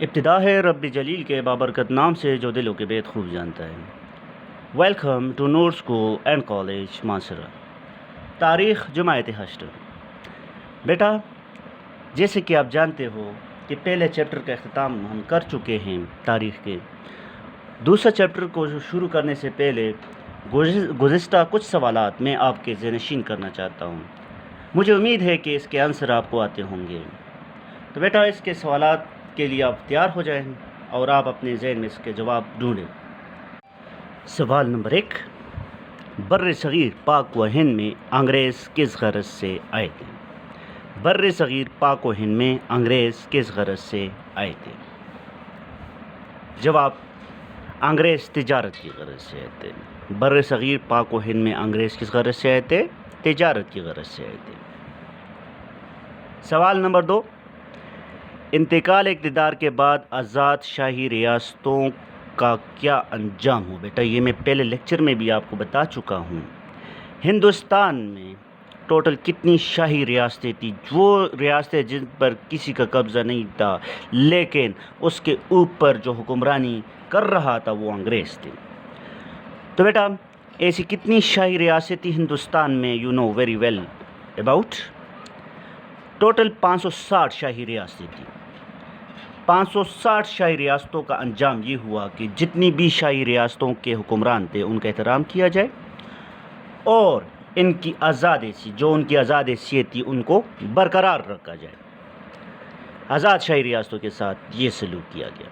ابتدا ہے رب جلیل کے بابرکت نام سے جو دلوں کے بید خوب جانتا ہے۔ Welcome to Noor school and college Masra. تاریخ جماعت حشر۔ بیٹا، جیسے کہ آپ جانتے ہو کہ پہلے چیپٹر کا اختتام ہم کر چکے ہیں تاریخ کے۔ دوسرا چیپٹر کو شروع کرنے سے پہلے گزشتہ کچھ سوالات میں آپ کے ذہن نشین کرنا چاہتا ہوں۔ مجھے امید ہے کہ اس کے آنسر آپ کو آتے ہوں گے۔ تو بیٹا، اس کے سوالات کے لیے آپ تیار ہو جائیں اور آپ اپنے ذہن میں اس کے جواب ڈھونڈیں۔ سوال نمبر 1، بر صغیر پاک و ہند میں انگریز کس غرض سے آئے تھے؟ بر صغیر پاک و ہند میں انگریز کس غرض سے آئے تھے؟ جواب، انگریز تجارت کی غرض سے آئے تھے۔ بر صغیر پاک و ہند میں انگریز کس غرض سے آئے تھے؟ تجارت کی غرض سے آئے تھے۔ سوال نمبر 2، انتقال اقتدار کے بعد آزاد شاہی ریاستوں کا کیا انجام ہو؟ بیٹا، یہ میں پہلے لیکچر میں بھی آپ کو بتا چکا ہوں۔ ہندوستان میں ٹوٹل کتنی شاہی ریاستیں تھیں؟ وہ ریاستیں جن پر کسی کا قبضہ نہیں تھا، لیکن اس کے اوپر جو حکمرانی کر رہا تھا وہ انگریز تھے۔ تو بیٹا، ایسی کتنی شاہی ریاستیں تھیں ہندوستان میں؟ You know very well about total 560 شاہی ریاستیں تھیں۔ 560 شاہی ریاستوں کا انجام یہ ہوا کہ جتنی بھی شاہی ریاستوں کے حکمران تھے ان کا احترام کیا جائے اور ان کی آزاد حیثیت، جو ان کی آزاد حیثیت تھی، ان کو برقرار رکھا جائے۔ آزاد شاہی ریاستوں کے ساتھ یہ سلوک کیا گیا۔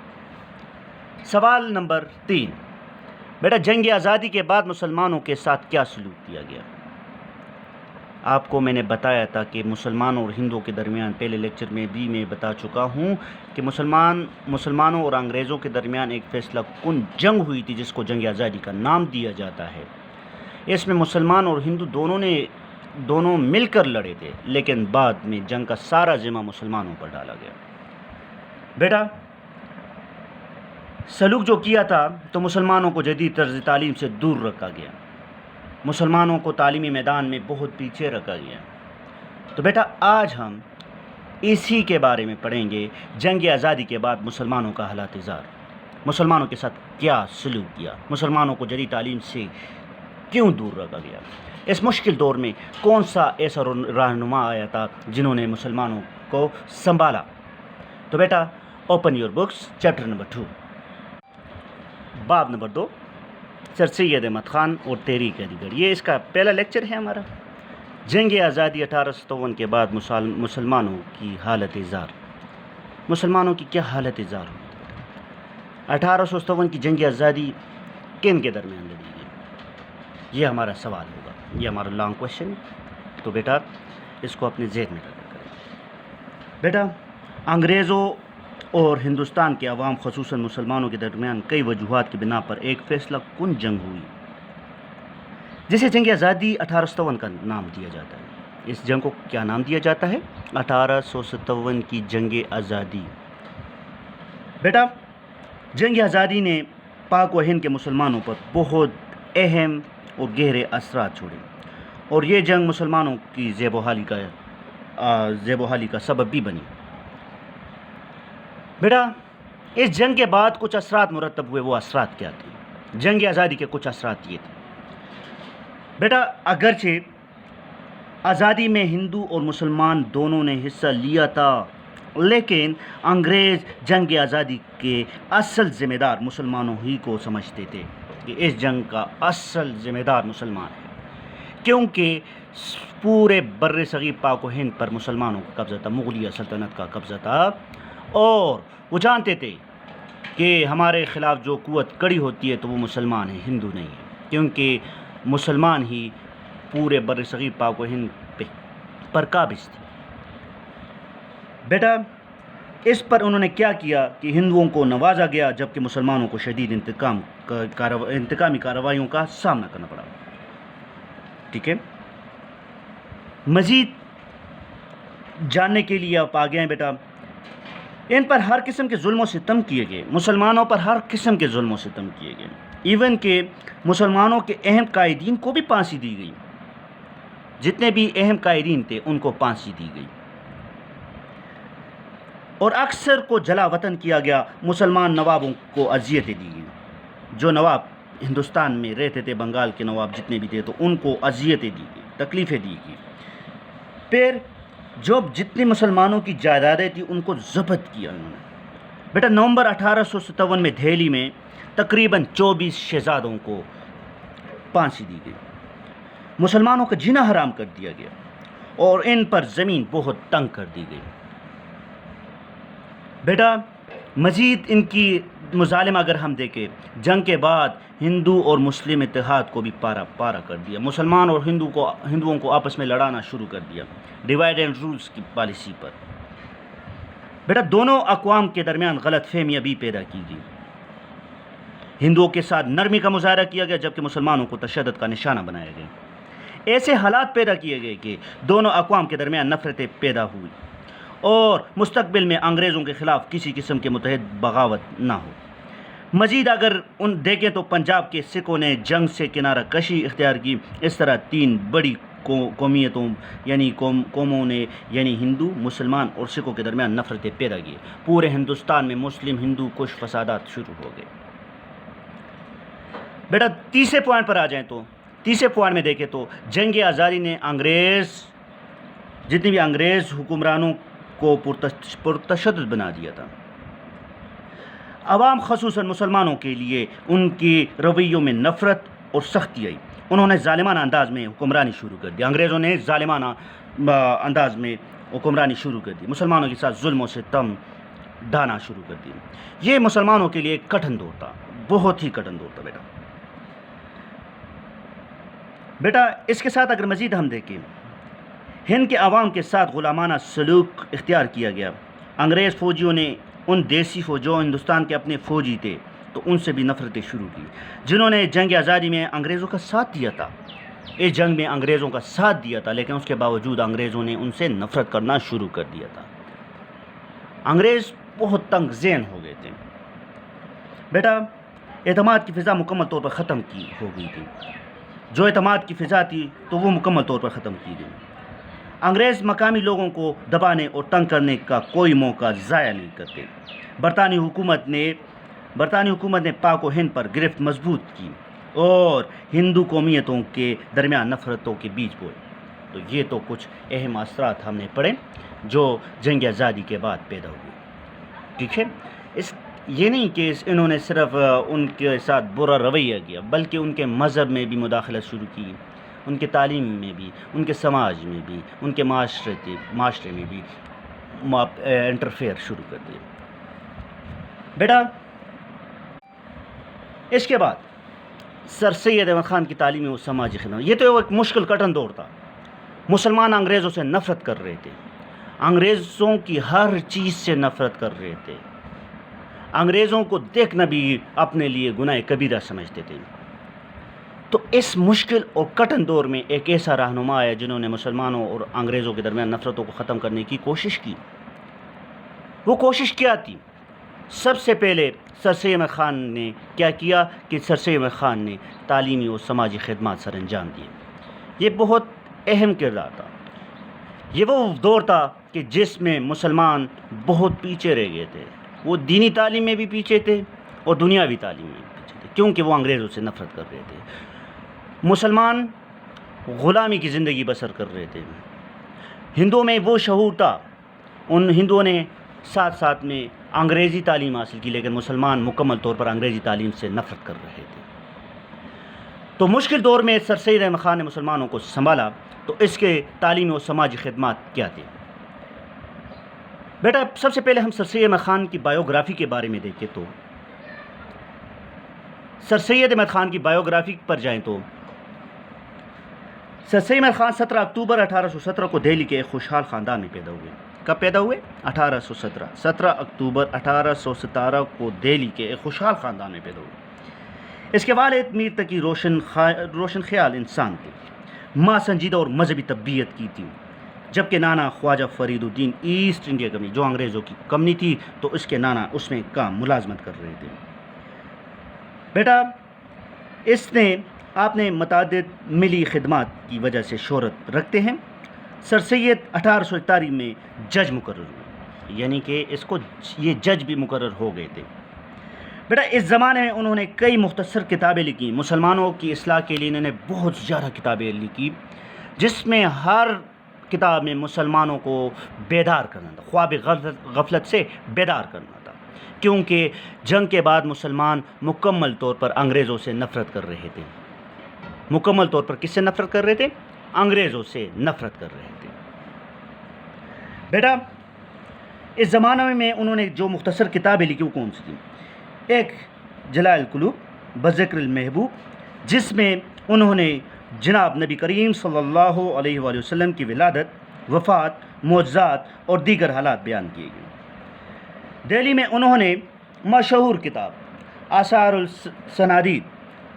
سوال نمبر 3، بیٹا، جنگ آزادی کے بعد مسلمانوں کے ساتھ کیا سلوک کیا گیا؟ آپ کو میں نے بتایا تھا کہ مسلمانوں اور ہندوؤں کے درمیان، پہلے لیکچر میں بھی میں بتا چکا ہوں کہ مسلمانوں اور انگریزوں کے درمیان ایک فیصلہ کن جنگ ہوئی تھی جس کو جنگ آزادی کا نام دیا جاتا ہے۔ اس میں مسلمان اور ہندو دونوں مل کر لڑے تھے، لیکن بعد میں جنگ کا سارا ذمہ مسلمانوں پر ڈالا گیا۔ بیٹا، سلوک جو کیا تھا تو مسلمانوں کو جدید طرز تعلیم سے دور رکھا گیا، مسلمانوں کو تعلیمی میدان میں بہت پیچھے رکھا گیا۔ تو بیٹا، آج ہم اسی کے بارے میں پڑھیں گے، جنگ آزادی کے بعد مسلمانوں کا حالات زار، مسلمانوں کے ساتھ کیا سلوک کیا، مسلمانوں کو جدید تعلیم سے کیوں دور رکھا گیا، اس مشکل دور میں کون سا ایسا رہنما آیا تھا جنہوں نے مسلمانوں کو سنبھالا۔ تو بیٹا، open your books, chapter number 2، باب نمبر 2، سر سید احمد خان اور تحریک علی گڑھ۔ یہ اس کا پہلا لیکچر ہے ہمارا، جنگ آزادی 1857 کے بعد مسلمانوں کی حالت زار۔ مسلمانوں کی کیا حالت زار ہوئی؟ 1857 کی جنگ آزادی کن کے درمیان لڑی گئی؟ یہ ہمارا سوال ہوگا، یہ ہمارا لانگ کویشچن ہے۔ تو بیٹا، اس کو اپنے ذہن میں رکھا کریں۔ بیٹا، انگریزوں اور ہندوستان کے عوام خصوصاً مسلمانوں کے درمیان کئی وجوہات کی بنا پر ایک فیصلہ کن جنگ ہوئی جسے جنگ آزادی 1857 کا نام دیا جاتا ہے۔ اس جنگ کو کیا نام دیا جاتا ہے؟ 1857 کی جنگ آزادی۔ بیٹا، جنگ آزادی نے پاک و ہند کے مسلمانوں پر بہت اہم اور گہرے اثرات چھوڑے اور یہ جنگ مسلمانوں کی زیب و حالی کا سبب بھی بنی۔ بیٹا، اس جنگ کے بعد کچھ اثرات مرتب ہوئے، وہ اثرات کیا تھے؟ جنگ آزادی کے کچھ اثرات یہ تھے۔ بیٹا، اگرچہ آزادی میں ہندو اور مسلمان دونوں نے حصہ لیا تھا، لیکن انگریز جنگ آزادی کے اصل ذمہ دار مسلمانوں ہی کو سمجھتے تھے کہ اس جنگ کا اصل ذمہ دار مسلمان ہے، کیونکہ پورے بر صغیر پاک و ہند پر مسلمانوں کا قبضہ تھا، مغلیہ سلطنت کا قبضہ تھا، اور وہ جانتے تھے کہ ہمارے خلاف جو قوت کڑی ہوتی ہے تو وہ مسلمان ہیں، ہندو نہیں ہے، کیونکہ مسلمان ہی پورے بر صغیر پاک و ہند پر قابض تھے۔ بیٹا، اس پر انہوں نے کیا کیا کہ ہندوؤں کو نوازا گیا جبکہ مسلمانوں کو شدید انتقامی کارروائیوں کا سامنا کرنا پڑا۔ ٹھیک ہے، مزید جاننے کے لیے آپ آگے ہیں۔ بیٹا، ان پر ہر قسم کے ظلم و ستم کیے گئے، مسلمانوں پر ہر قسم کے ظلم و ستم کیے گئے، ایون کہ مسلمانوں کے اہم قائدین کو بھی پھانسی دی گئی، جتنے بھی اہم قائدین تھے ان کو پھانسی دی گئی۔ اور اکثر کو جلا وطن کیا گیا. مسلمان نوابوں کو اذیتیں دی گئیں. جو نواب ہندوستان میں رہتے تھے، بنگال کے نواب جتنے بھی تھے، تو ان کو اذیتیں دی گئی، تکلیفیں دی گئی. پھر جتنی مسلمانوں کی جائیدادیں تھیں ان کو ضبط کیا انہوں نے. بیٹا نومبر 1857 میں دہلی میں تقریباً 24 شہزادوں کو پھانسی دی گئی. مسلمانوں کا جینا حرام کر دیا گیا اور ان پر زمین بہت تنگ کر دی گئی. بیٹا مزید ان کی مظالم اگر ہم دیکھیں، جنگ کے بعد ہندو اور مسلم اتحاد کو بھی پارا پارا کر دیا. مسلمان اور ہندوؤں کو آپس میں لڑانا شروع کر دیا، ڈیوائڈ اینڈ رولز کی پالیسی پر. بیٹا دونوں اقوام کے درمیان غلط فہمیاں بھی پیدا کی گئی. ہندوؤں کے ساتھ نرمی کا مظاہرہ کیا گیا جبکہ مسلمانوں کو تشدد کا نشانہ بنایا گیا. ایسے حالات پیدا کیے گئے کہ دونوں اقوام کے درمیان نفرتیں پیدا ہوئی اور مستقبل میں انگریزوں کے خلاف کسی قسم کے متحد بغاوت نہ ہو. مزید اگر دیکھیں تو پنجاب کے سکھوں نے جنگ سے کنارہ کشی اختیار کی. اس طرح 3 بڑی قومیتوں یعنی قوموں نے یعنی ہندو، مسلمان اور سکھوں کے درمیان نفرتیں پیدا کی. پورے ہندوستان میں مسلم ہندو کش فسادات شروع ہو گئے. بیٹا تیسرے پوائنٹ پر آ جائیں تو تیسرے پوائنٹ میں دیکھیں تو جنگ آزادی نے جتنے بھی انگریز حکمرانوں کو پرتشدد بنا دیا تھا. عوام خصوصاً مسلمانوں کے لیے ان کی رویوں میں نفرت اور سختی آئی. انہوں نے ظالمانہ انداز میں حکمرانی شروع کر دی. انگریزوں نے ظالمانہ انداز میں حکمرانی شروع کر دی. مسلمانوں کے ساتھ ظلم و ستم ڈھانا شروع کر دی. یہ مسلمانوں کے لیے ایک کٹھن دور تھا، بہت ہی کٹھن دور تھا. بیٹا اس کے ساتھ اگر مزید ہم دیکھیں، ہند کے عوام کے ساتھ غلامانہ سلوک اختیار کیا گیا. انگریز فوجیوں نے ان دیسی جو ہندوستان کے اپنے فوجی تھے تو ان سے بھی نفرتیں شروع کی، جنہوں نے جنگ آزادی میں انگریزوں کا ساتھ دیا تھا. اس جنگ میں انگریزوں کا ساتھ دیا تھا لیکن اس کے باوجود انگریزوں نے ان سے نفرت کرنا شروع کر دیا تھا. انگریز بہت تنگ ذہن ہو گئے تھے. بیٹا اعتماد کی فضا مکمل طور پر ختم ہو گئی تھی. جو اعتماد کی فضا تھی تو وہ مکمل طور پر ختم کی گئی. انگریز مقامی لوگوں کو دبانے اور تنگ کرنے کا کوئی موقع ضائع نہیں کرتے. برطانوی حکومت نے پاک و ہند پر گرفت مضبوط کی اور ہندو قومیتوں کے درمیان نفرتوں کے بیج بوئے. تو یہ تو کچھ اہم اثرات ہم نے پڑھے جو جنگ آزادی کے بعد پیدا ہوئے. ٹھیک ہے، یہ نہیں کہ انہوں نے صرف ان کے ساتھ برا رویہ کیا بلکہ ان کے مذہب میں بھی مداخلت شروع کی، ان کے تعلیم میں بھی، ان کے سماج میں بھی، ان کے معاشرے میں بھی انٹرفیئر شروع کر دیا. بیٹا اس کے بعد سر سید احمد خان کی تعلیمی و سماجی خدمت. یہ تو ایک مشکل کٹھن دور تھا. مسلمان انگریزوں سے نفرت کر رہے تھے، انگریزوں کی ہر چیز سے نفرت کر رہے تھے. انگریزوں کو دیکھنا بھی اپنے لیے گناہ کبیرہ سمجھتے تھے. تو اس مشکل اور کٹھن دور میں ایک ایسا رہنما آیا جنہوں نے مسلمانوں اور انگریزوں کے درمیان نفرتوں کو ختم کرنے کی کوشش کی. وہ کوشش کیا تھی؟ سب سے پہلے سر سید احمد خان نے کیا کیا کہ سر سید احمد خان نے تعلیمی اور سماجی خدمات سر انجام دیے. یہ بہت اہم کردار تھا. یہ وہ دور تھا کہ جس میں مسلمان بہت پیچھے رہ گئے تھے. وہ دینی تعلیم میں بھی پیچھے تھے اور دنیاوی تعلیم میں بھی پیچھے تھے کیونکہ وہ انگریزوں سے نفرت کر رہے تھے. مسلمان غلامی کی زندگی بسر کر رہے تھے. ہندوؤں میں وہ شعور تھا. ان ہندوؤں نے ساتھ میں انگریزی تعلیم حاصل کی لیکن مسلمان مکمل طور پر انگریزی تعلیم سے نفرت کر رہے تھے. تو مشکل دور میں سر سید احمد خان نے مسلمانوں کو سنبھالا. تو اس کے تعلیمی و سماجی خدمات کیا تھے؟ بیٹا سب سے پہلے ہم سر سید احمد خان کی بایوگرافی کے بارے میں دیکھیں تو سر سید احمد خان کی بایوگرافی پر جائیں تو سر سید احمد خان 17 اکتوبر 1817 کو دہلی کے ایک خوشحال خاندان میں پیدا ہوئے. کب پیدا ہوئے؟ 17 اکتوبر 1817 کو دہلی کے ایک خوشحال خاندان میں پیدا ہوئے. اس کے والد میر تقی روشن خیال انسان تھے. ماں سنجیدہ اور مذہبی طبیعت کی تھی، جبکہ نانا خواجہ فرید الدین ایسٹ انڈیا کمپنی جو انگریزوں کی کمپنی تھی تو اس کے نانا اس میں ملازمت کر رہے تھے. بیٹا آپ نے متعدد ملی خدمات کی وجہ سے شہرت رکھتے ہیں. سر سید 1841 میں جج مقرر ہوئے. یعنی کہ اس کو یہ جج بھی مقرر ہو گئے تھے۔ بیٹا اس زمانے میں انہوں نے کئی مختصر کتابیں لکھی، مسلمانوں کی اصلاح کے لیے انہوں نے بہت زیادہ کتابیں لکھی، جس میں ہر کتاب میں مسلمانوں کو بیدار کرنا تھا، خواب غفلت سے بیدار کرنا تھا، کیونکہ جنگ کے بعد مسلمان مکمل طور پر انگریزوں سے نفرت کر رہے تھے۔ مکمل طور پر کس سے نفرت کر رہے تھے؟ انگریزوں سے نفرت کر رہے تھے۔ بیٹا اس زمانے میں انہوں نے جو مختصر کتابیں لکھی وہ کون سی تھیں؟ ایک جلاء القلوب بذکر المحبوب، جس میں انہوں نے جناب نبی کریم صلی اللہ علیہ وآلہ وسلم کی ولادت، وفات، معجزات اور دیگر حالات بیان کیے گئے۔ دہلی میں انہوں نے مشہور کتاب آثار السنادید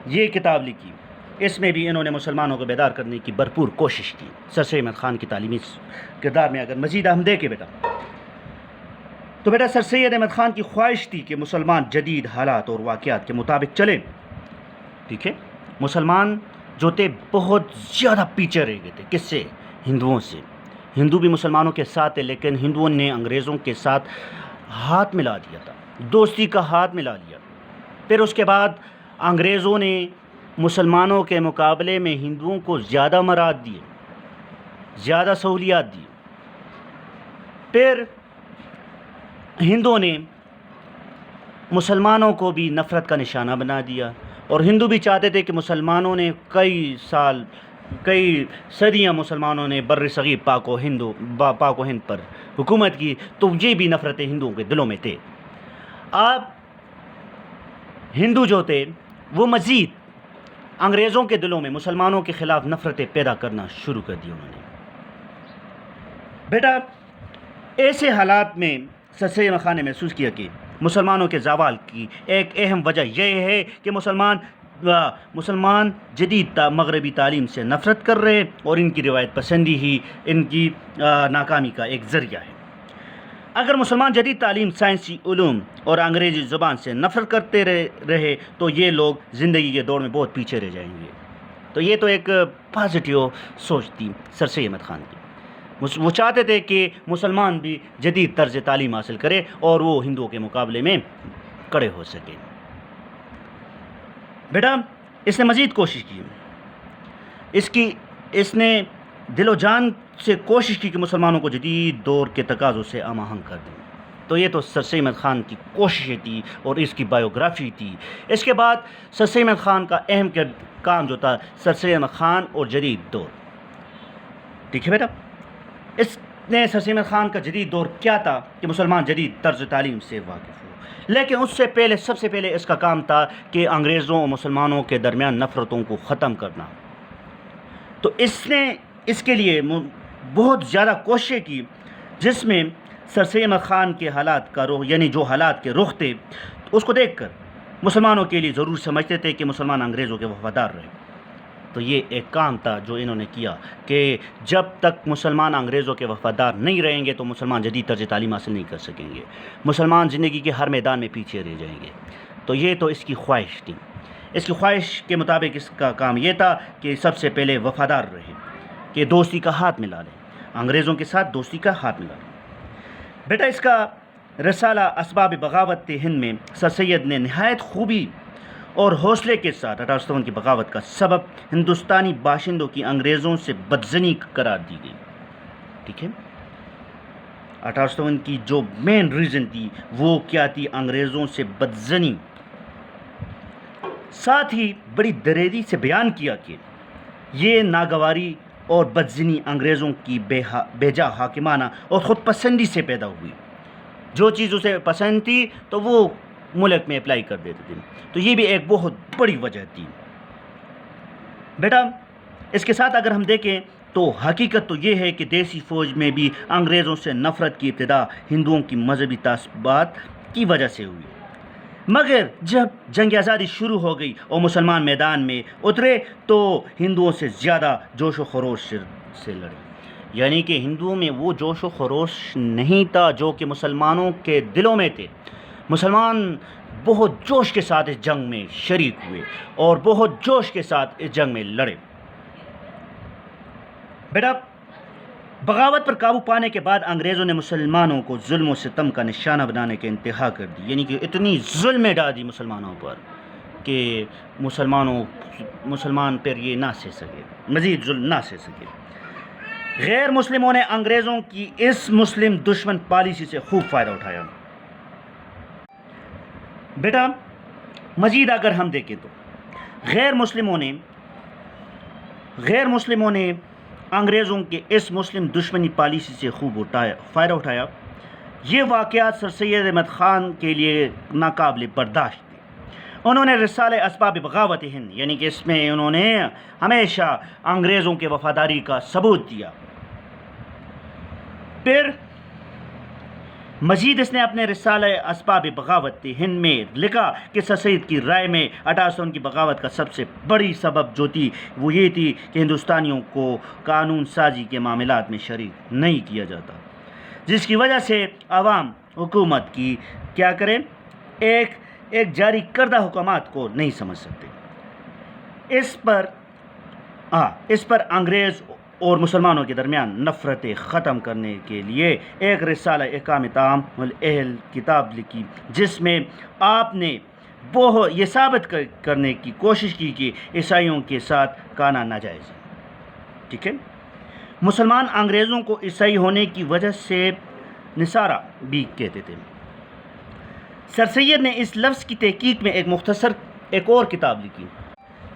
یہ کتاب لکھی، اس میں بھی انہوں نے مسلمانوں کو بیدار کرنے کی بھرپور کوشش کی۔ سر سید احمد خان کی تعلیمی کردار میں اگر مزید ہم دیکھیں بیٹا تو بیٹا سر سید احمد خان کی خواہش تھی کہ مسلمان جدید حالات اور واقعات کے مطابق چلیں، ٹھیک ہے۔ مسلمان جو تھے بہت زیادہ پیچھے رہ گئے تھے، کس سے؟ ہندوؤں سے۔ ہندو بھی مسلمانوں کے ساتھ تھے، لیکن ہندوؤں نے انگریزوں کے ساتھ ہاتھ ملا دیا تھا، دوستی کا ہاتھ ملا لیا۔ پھر اس کے بعد انگریزوں نے مسلمانوں کے مقابلے میں ہندوؤں کو زیادہ مراد دیے، زیادہ سہولیات دی۔ پھر ہندوؤں نے مسلمانوں کو بھی نفرت کا نشانہ بنا دیا، اور ہندو بھی چاہتے تھے کہ مسلمانوں نے کئی صدیاں مسلمانوں نے بر صغیر پاک و ہند پر حکومت کی، تو یہ بھی نفرتیں ہندوؤں کے دلوں میں تھے۔ اب ہندو جو تھے وہ مزید انگریزوں کے دلوں میں مسلمانوں کے خلاف نفرتیں پیدا کرنا شروع کر دی انہوں نے۔ بیٹا ایسے حالات میں سر سید احمد خان نے محسوس کیا کہ مسلمانوں کے زوال کی ایک اہم وجہ یہ ہے کہ مسلمان جدید مغربی تعلیم سے نفرت کر رہے، اور ان کی روایت پسندی ہی ان کی ناکامی کا ایک ذریعہ ہے۔ اگر مسلمان جدید تعلیم، سائنسی علوم اور انگریزی زبان سے نفرت کرتے رہے تو یہ لوگ زندگی کے دور میں بہت پیچھے رہ جائیں گے۔ تو یہ تو ایک پازیٹیو سوچ تھی سر سید احمد خان کی۔ وہ چاہتے تھے کہ مسلمان بھی جدید طرز تعلیم حاصل کرے اور وہ ہندوؤں کے مقابلے میں کڑے ہو سکے۔ بیٹا اس نے مزید کوشش کی، اس نے دل و جان سے کوشش کی کہ مسلمانوں کو جدید دور کے تقاضوں سے ہم آہنگ کر دیں۔ تو یہ تو سر سید احمد خان کی کوششیں تھی اور اس کی بایوگرافی تھی۔ اس کے بعد سر سید احمد خان کا اہم کام جو تھا، سر سید احمد خان اور جدید دور، ٹھیک ہے بیٹا۔ اس نے سر سید احمد خان کا جدید دور کیا تھا کہ مسلمان جدید طرز تعلیم سے واقف ہو، لیکن اس سے پہلے سب سے پہلے اس کا کام تھا کہ انگریزوں اور مسلمانوں کے درمیان نفرتوں کو ختم کرنا۔ تو اس نے اس کے لیے بہت زیادہ کوششیں کی، جس میں سر سید احمد خان کے حالات کا رخ، یعنی جو حالات کے رخ تھے اس کو دیکھ کر مسلمانوں کے لیے ضرور سمجھتے تھے کہ مسلمان انگریزوں کے وفادار رہے۔ تو یہ ایک کام تھا جو انہوں نے کیا کہ جب تک مسلمان انگریزوں کے وفادار نہیں رہیں گے تو مسلمان جدید طرز تعلیم حاصل نہیں کر سکیں گے، مسلمان زندگی کے ہر میدان میں پیچھے رہ جائیں گے۔ تو یہ تو اس کی خواہش تھی۔ اس کی خواہش کے مطابق اس کا کام یہ تھا کہ سب سے پہلے وفادار رہیں، کہ دوستی کا ہاتھ ملا لیں، انگریزوں کے ساتھ دوستی کا ہاتھ ملا لیں۔ بیٹا اس کا رسالہ اسباب بغاوت ہند میں سر سید نے نہایت خوبی اور حوصلے کے ساتھ 1857 کی بغاوت کا سبب ہندوستانی باشندوں کی انگریزوں سے بدظنی قرار دی گئی، ٹھیک ہے۔ 1857 کی جو مین ریزن تھی وہ کیا تھی؟ انگریزوں سے بدظنی۔ ساتھ ہی بڑی دریری سے بیان کیا کہ یہ ناگواری اور بدظنی انگریزوں کی بے جا حاکمانہ اور خود پسندی سے پیدا ہوئی۔ جو چیز اسے پسند تھی تو وہ ملک میں اپلائی کر دیتے تھے، تو یہ بھی ایک بہت بڑی وجہ تھی۔ بیٹا اس کے ساتھ اگر ہم دیکھیں تو حقیقت تو یہ ہے کہ دیسی فوج میں بھی انگریزوں سے نفرت کی ابتدا ہندوؤں کی مذہبی تعصبات کی وجہ سے ہوئی، مگر جب جنگ آزادی شروع ہو گئی اور مسلمان میدان میں اترے تو ہندوؤں سے زیادہ جوش و خروش سے لڑے۔ یعنی کہ ہندوؤں میں وہ جوش و خروش نہیں تھا جو کہ مسلمانوں کے دلوں میں تھے۔ مسلمان بہت جوش کے ساتھ اس جنگ میں شریک ہوئے اور بہت جوش کے ساتھ اس جنگ میں لڑے۔ بیٹا بغاوت پر قابو پانے کے بعد انگریزوں نے مسلمانوں کو ظلم و ستم کا نشانہ بنانے کے انتہا کر دی، یعنی کہ اتنی ظلم ڈال دی مسلمانوں پر کہ مسلمان پر یہ نہ سہ سکے، مزید ظلم نہ سہ سکے۔ غیر مسلموں نے انگریزوں کی اس مسلم دشمن پالیسی سے خوب فائدہ اٹھایا۔ بیٹا مزید اگر ہم دیکھیں تو غیر مسلموں نے انگریزوں کے اس مسلم دشمنی پالیسی سے خوب فائدہ اٹھایا۔ یہ واقعات سر سید احمد خان کے لیے ناقابل برداشت تھے۔ انہوں نے رسالہ اسباب بغاوت ہند، یعنی کہ اس میں انہوں نے ہمیشہ انگریزوں کے وفاداری کا ثبوت دیا۔ پھر مزید اس نے اپنے رسالہ اسباب بغاوت ہند میں لکھا کہ سر سید کی رائے میں 1857 کی بغاوت کا سب سے بڑی سبب جو تھی وہ یہ تھی کہ ہندوستانیوں کو قانون سازی کے معاملات میں شریک نہیں کیا جاتا، جس کی وجہ سے عوام حکومت کی کیا کریں ایک جاری کردہ حکامات کو نہیں سمجھ سکتے۔ اس پر انگریز اور مسلمانوں کے درمیان نفرتیں ختم کرنے کے لیے ایک رسالہ احکام تعام الاہل کتاب لکھی، جس میں آپ نے یہ ثابت کرنے کی کوشش کی کہ عیسائیوں کے ساتھ کانا ناجائز ہے۔ ٹھیک ہے، مسلمان انگریزوں کو عیسائی ہونے کی وجہ سے نصارہ بھی کہتے تھے۔ سر سید نے اس لفظ کی تحقیق میں ایک اور کتاب لکھی،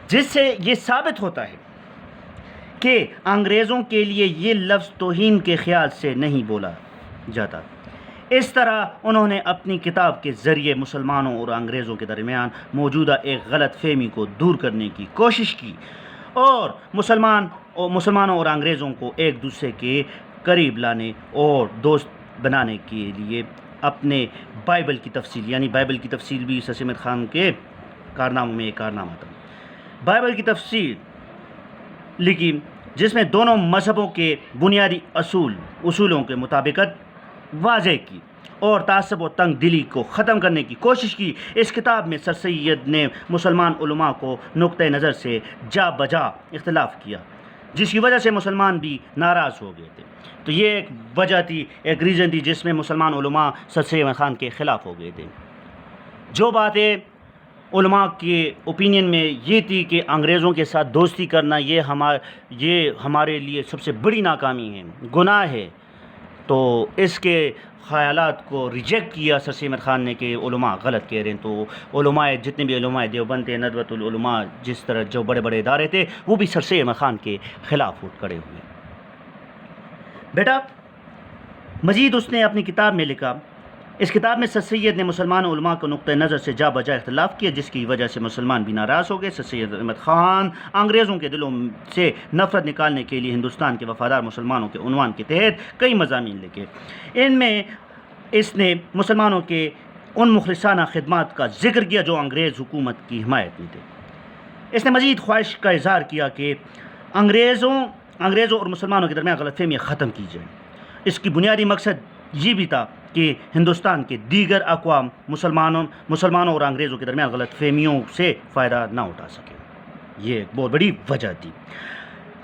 جس سے یہ ثابت ہوتا ہے کہ انگریزوں کے لیے یہ لفظ توہین کے خیال سے نہیں بولا جاتا۔ اس طرح انہوں نے اپنی کتاب کے ذریعے مسلمانوں اور انگریزوں کے درمیان موجودہ ایک غلط فہمی کو دور کرنے کی کوشش کی اور مسلمانوں اور انگریزوں کو ایک دوسرے کے قریب لانے اور دوست بنانے کے لیے اپنے بائبل کی تفصیل، یعنی بائبل کی تفصیل بھی سر سید احمد خان کے کارناموں میں ایک کارنامہ تھا، بائبل کی تفصیل لکھی، جس میں دونوں مذہبوں کے بنیادی اصولوں کے مطابقت واضح کی اور تعصب و تنگ دلی کو ختم کرنے کی کوشش کی۔ اس کتاب میں سر سید نے مسلمان علماء کو نقطۂ نظر سے جا بجا اختلاف کیا، جس کی وجہ سے مسلمان بھی ناراض ہو گئے تھے۔ تو یہ ایک وجہ تھی، ایک ریزن تھی جس میں مسلمان علماء سر سید احمد خان کے خلاف ہو گئے تھے۔ جو باتیں علماء کے اوپینین میں یہ تھی کہ انگریزوں کے ساتھ دوستی کرنا یہ ہمارے لیے سب سے بڑی ناکامی ہے، گناہ ہے، تو اس کے خیالات کو ریجیکٹ کیا سر سید احمد خان نے کہ علماء غلط کہہ رہے ہیں۔ تو علماء جتنے بھی علماء دیوبند تھے، ندوۃ العلماء، جس طرح جو بڑے بڑے ادارے تھے، وہ بھی سر سید احمد خان کے خلاف اٹھ کھڑے ہوئے۔ بیٹا مزید اس نے اپنی کتاب میں لکھا، اس کتاب میں سر سید نے مسلمان علماء کو نقطۂ نظر سے جا بجا اختلاف کیا، جس کی وجہ سے مسلمان بھی ناراض ہو گئے۔ سر سید احمد خان انگریزوں کے دلوں سے نفرت نکالنے کے لیے ہندوستان کے وفادار مسلمانوں کے عنوان کے تحت کئی مضامین لکھے۔ ان میں اس نے مسلمانوں کے ان مخلصانہ خدمات کا ذکر کیا جو انگریز حکومت کی حمایت میں تھے۔ اس نے مزید خواہش کا اظہار کیا کہ انگریزوں اور مسلمانوں کے درمیان غلط فہمیاں ختم کی جائیں۔ اس کی بنیادی مقصد یہ بھی تھا کہ ہندوستان کے دیگر اقوام مسلمانوں اور انگریزوں کے درمیان غلط فہمیوں سے فائدہ نہ اٹھا سکے۔ یہ ایک بہت بڑی وجہ تھی۔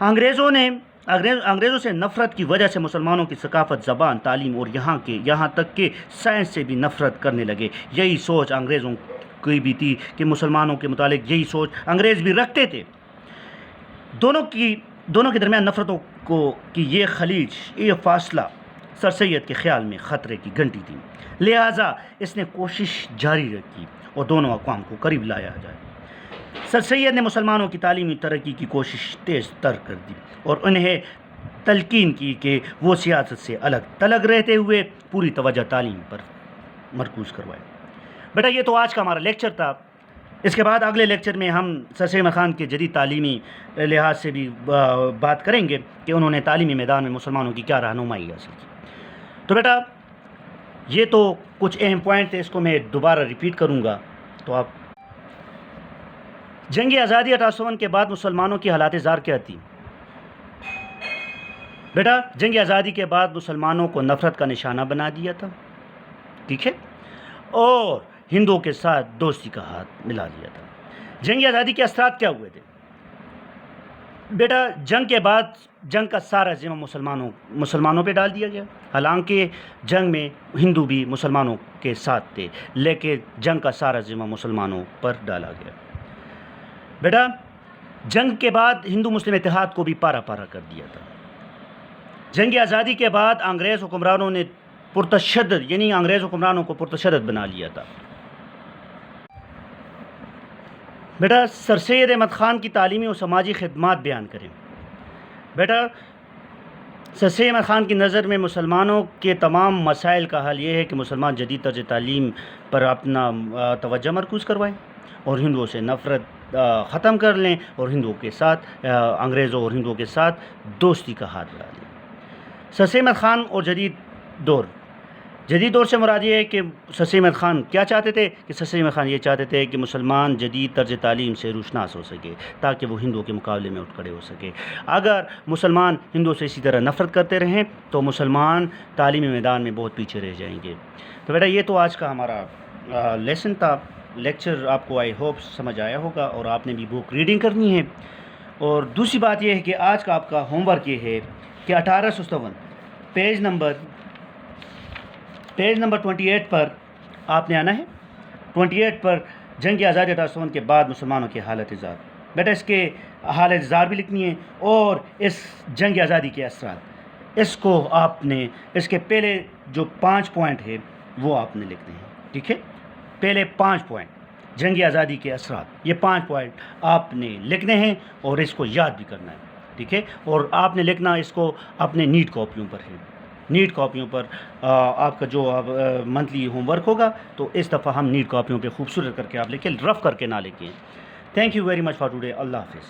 انگریزوں سے نفرت کی وجہ سے مسلمانوں کی ثقافت، زبان، تعلیم اور یہاں تک کہ سائنس سے بھی نفرت کرنے لگے۔ یہی سوچ انگریزوں کی بھی تھی کہ مسلمانوں کے متعلق یہی سوچ انگریز بھی رکھتے تھے۔ دونوں کے درمیان نفرتوں کی یہ خلیج، یہ فاصلہ سر سید کے خیال میں خطرے کی گھنٹی تھی، لہٰذا اس نے کوشش جاری رکھی اور دونوں اقوام کو قریب لایا جائے۔ سر سید نے مسلمانوں کی تعلیمی ترقی کی کوشش تیز تر کر دی اور انہیں تلقین کی کہ وہ سیاست سے الگ تھلگ رہتے ہوئے پوری توجہ تعلیم پر مرکوز کروائے۔ بیٹا یہ تو آج کا ہمارا لیکچر تھا۔ اس کے بعد اگلے لیکچر میں ہم سر سید احمد خان کے جدید تعلیمی لحاظ سے بھی بات کریں گے کہ انہوں نے تعلیمی میدان میں مسلمانوں کی کیا رہنمائی حاصل کی۔ تو بیٹا یہ تو کچھ اہم پوائنٹ تھے، اس کو میں دوبارہ ریپیٹ کروں گا۔ تو آپ جنگ آزادی 1857 کے بعد مسلمانوں کی حالات زار کیا تھی؟ بیٹا جنگ آزادی کے بعد مسلمانوں کو نفرت کا نشانہ بنا دیا تھا، ٹھیک ہے، اور ہندوؤں کے ساتھ دوستی کا ہاتھ ملا دیا تھا۔ جنگ آزادی کے اثرات کیا ہوئے تھے؟ بیٹا جنگ کے بعد جنگ کا سارا ذمہ مسلمانوں پہ ڈال دیا گیا، حالانکہ جنگ میں ہندو بھی مسلمانوں کے ساتھ تھے، لیکن جنگ کا سارا ذمہ مسلمانوں پر ڈالا گیا۔ بیٹا جنگ کے بعد ہندو مسلم اتحاد کو بھی پارا پارا کر دیا تھا۔ جنگ آزادی کے بعد انگریز حکمرانوں نے انگریز حکمرانوں کو پرتشدد بنا لیا تھا۔ بیٹا سر سید احمد خان کی تعلیمی اور سماجی خدمات بیان کریں۔ بیٹا سر سید احمد خان کی نظر میں مسلمانوں کے تمام مسائل کا حل یہ ہے کہ مسلمان جدید طرز تعلیم پر اپنا توجہ مرکوز کروائیں اور ہندوؤں سے نفرت ختم کر لیں اور انگریزوں اور ہندوؤں کے ساتھ دوستی کا ہاتھ بڑھا لیں۔ سر سید احمد خان اور جدید دور سے مراد یہ ہے کہ سر سید احمد خان کیا چاہتے تھے کہ سر سید احمد خان یہ چاہتے تھے کہ مسلمان جدید طرز تعلیم سے روشناس ہو سکے تاکہ وہ ہندوؤں کے مقابلے میں اٹھ کھڑے ہو سکے۔ اگر مسلمان ہندوؤں سے اسی طرح نفرت کرتے رہیں تو مسلمان تعلیمی میدان میں بہت پیچھے رہ جائیں گے۔ تو بیٹا یہ تو آج کا ہمارا لیکچر آپ کو آئی ہوپ سمجھ آیا ہوگا اور آپ نے بھی بک ریڈنگ کرنی ہے۔ اور دوسری بات یہ ہے کہ آج کا آپ کا ہوم ورک یہ ہے کہ 1857 پیج نمبر 28 پر آپ نے آنا ہے۔ 28 پر جنگ آزادی 1857 کے بعد مسلمانوں کی حالت زار۔ بیٹا اس کے حالت زار بھی لکھنی ہے اور اس جنگ آزادی کے اثرات، اس کے پہلے جو 5 پوائنٹ ہے وہ آپ نے لکھنے ہیں، ٹھیک ہے؟ پہلے 5 پوائنٹ جنگ آزادی کے اثرات، یہ 5 پوائنٹ آپ نے لکھنے ہیں اور اس کو یاد بھی کرنا ہے، ٹھیک ہے؟ اور آپ نے لکھنا اس کو اپنے نیٹ کاپیوں پر ہے۔ نیٹ کاپیوں پر آپ کا جو منتھلی ہوم ورک ہوگا تو اس دفعہ ہم نیٹ کاپیوں پہ خوبصورت کر کے آپ لکھیں، رف کر کے نہ لکھیں۔ Thank you very much for today. اللہ حافظ۔